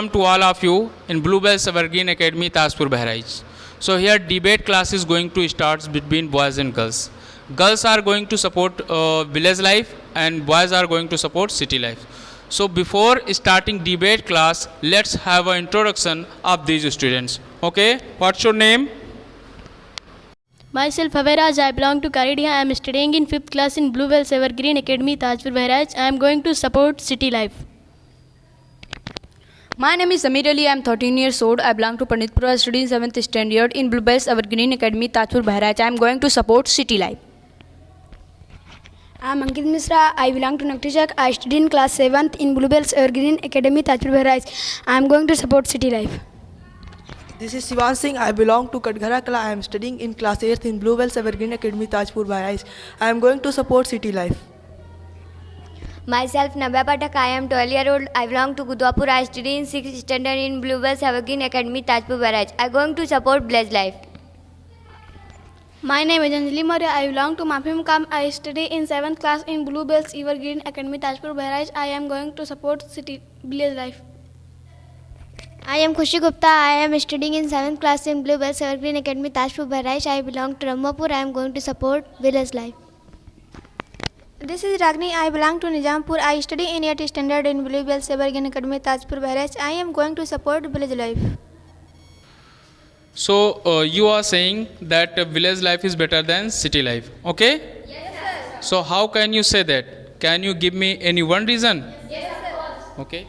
welcome to all of you in Bluebells Evergreen Academy, Tajpur, Bahraich. So here debate class is going to start between boys and girls. Girls are going to support village life and boys are going to support city life. So before starting debate class, let's have an introduction of these students. Okay, what's your name? Myself Averaj, I belong to Karidia. I am studying in 5th class in Bluebells Evergreen Academy, Tajpur, Bahraich. I am going to support city life. My name is Samir Ali. I am 13 years old. I belong to Panditpur. I study in 7th standard in Bluebells Evergreen Academy, Tajpur, Bahraich. I am going to support city life. I am Ankit Misra. I belong to Naktishak. I study in class 7th in Bluebells Evergreen Academy, Tajpur, Bahraich. I am going to support city life. This is Sivan Singh. I belong to Katghara Kala. I am studying in class 8th in Bluebells Evergreen Academy, Tajpur, Bahraich. I am going to support city life. Myself Nabya Patak. I am 12 years old. I belong to Gudwapur. I study in 6th standard in Bluebells Evergreen Academy, Tajpur, Bahraich. I am going to support Blaze Life. My name is Anjali Maurya. I belong to Mafim Kam. I study in 7th class in Bluebells Evergreen Academy, Tajpur, Bahraich. I am going to support city Blaze Life. I am Khushi Gupta. I am studying in 7th class in Bluebells Evergreen Academy, Tajpur, Bahraich. I belong to Rammapur. I am going to support Village Life. This is Ragni. I belong to Nijampur. I study in 8th standard in Bluebells Evergreen Academy, Tajpur, Bahraich. I am going to support Village Life. So you are saying that village life is better than city life, okay? Yes, sir. So how can you say that? Can you give me any one reason? Yes, sir. Okay.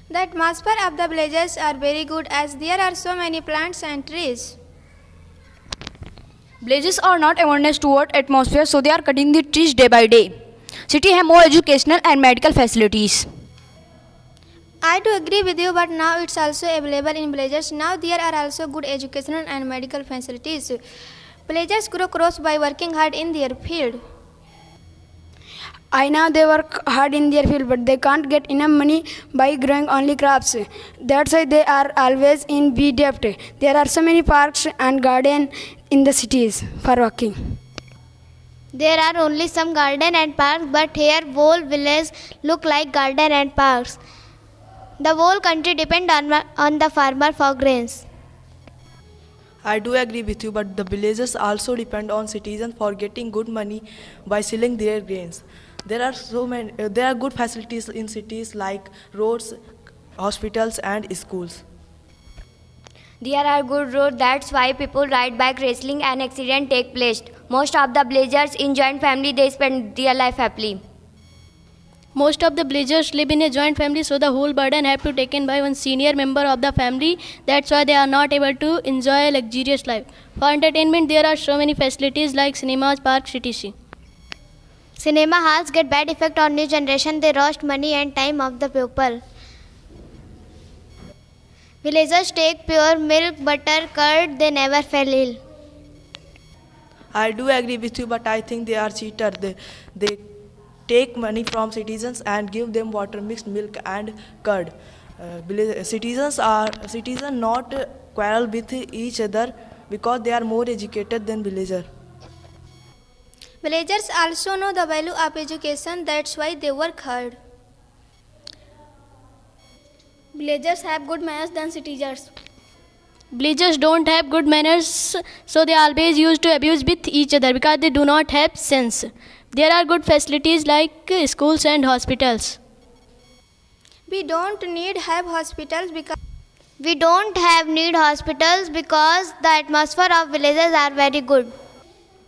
The atmosphere of the villages are very good as there are so many plants and trees. Villages are not awareness toward atmosphere, so they are cutting the trees day by day. City have more educational and medical facilities. I do agree with you, but now it's also available in villages. Now there are also good educational and medical facilities. Villagers grow crops by working hard in their field. I know they work hard in their field, but they can't get enough money by growing only crops. That's why they are always in bee debt. There are so many parks and gardens in the cities for walking. There are only some garden and parks, but here whole village look like garden and parks. The whole country depend on the farmer for grains. I do agree with you, but the villagers also depend on citizens for getting good money by selling their grains. There are good facilities in cities like roads, hospitals and schools. There are good roads, that's why people ride bike racing and accident take place. Most of the villagers in joint family, they spend their life happily. Most of the villagers live in a joint family, so the whole burden have to be taken by one senior member of the family. That's why they are not able to enjoy a luxurious life. For entertainment, there are so many facilities like cinemas, parks, etc. Cinema halls get bad effect on new generation. They roast money and time of the people. Villagers take pure milk, butter, curd. They never fall ill. I do agree with you, but I think they are cheaters. They take money from citizens and give them water, mixed milk and curd. Citizens not quarrel with each other because they are more educated than villagers. Villagers also know the value of education, that's why they work hard. Villagers have good manners than citizens. Villagers don't have good manners, so they always used to abuse with each other because they do not have sense. There are good facilities like schools and hospitals. We don't need hospitals because the atmosphere of villagers are very good.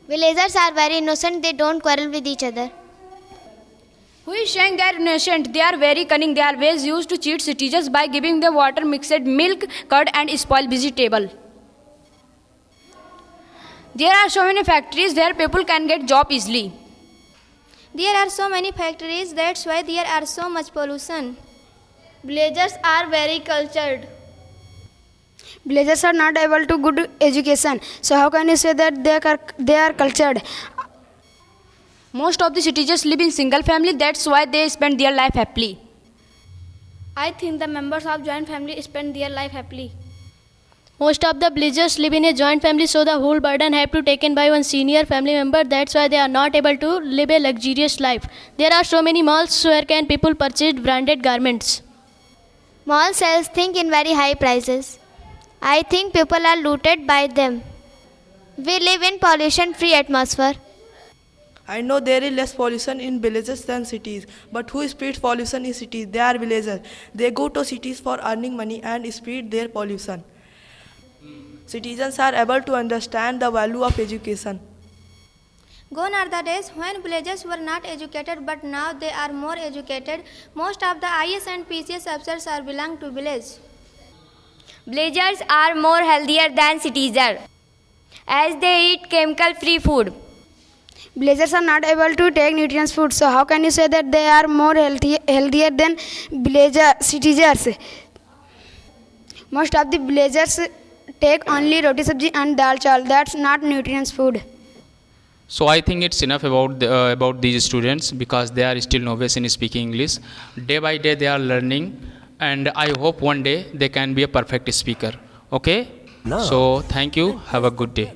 Villagers are very innocent. They don't quarrel with each other. Who is saying they are innocent? They are very cunning. They always used to cheat citizens by giving them water, mixed milk, curd and spoiled vegetable. There are so many factories where people can get job easily. there are so many factories, that's why there are so much pollution. Villagers are very cultured. Villagers are not able to good education. So how can you say that they are cultured? Most of the citizens live in single family. That's why they spend their life happily. I think the members of joint family spend their life happily. Most of the villagers live in a joint family, so the whole burden have to be taken by one senior family member. That's why they are not able to live a luxurious life. There are so many malls where can people purchase branded garments. Mall sales think in very high prices. I think people are looted by them. We live in pollution-free atmosphere. I know there is less pollution in villages than cities, but who spreads pollution in cities? They are villagers. They go to cities for earning money and spread their pollution. Citizens are able to understand the value of education. Gone are the days when villagers were not educated, but now they are more educated. Most of the IS and PCS officers are belong to village. Villagers are more healthier than citizens as they eat chemical-free food. Villagers are not able to take nutritious food, so how can you say that they are more healthier than citizens? Most of the villagers take only roti sabji and dal chawal. That's not nutritious food. So I think it's enough about these students, because they are still novice in speaking English. Day by day they are learning, and I hope one day they can be a perfect speaker. Okay? No. So thank you. Have a good day.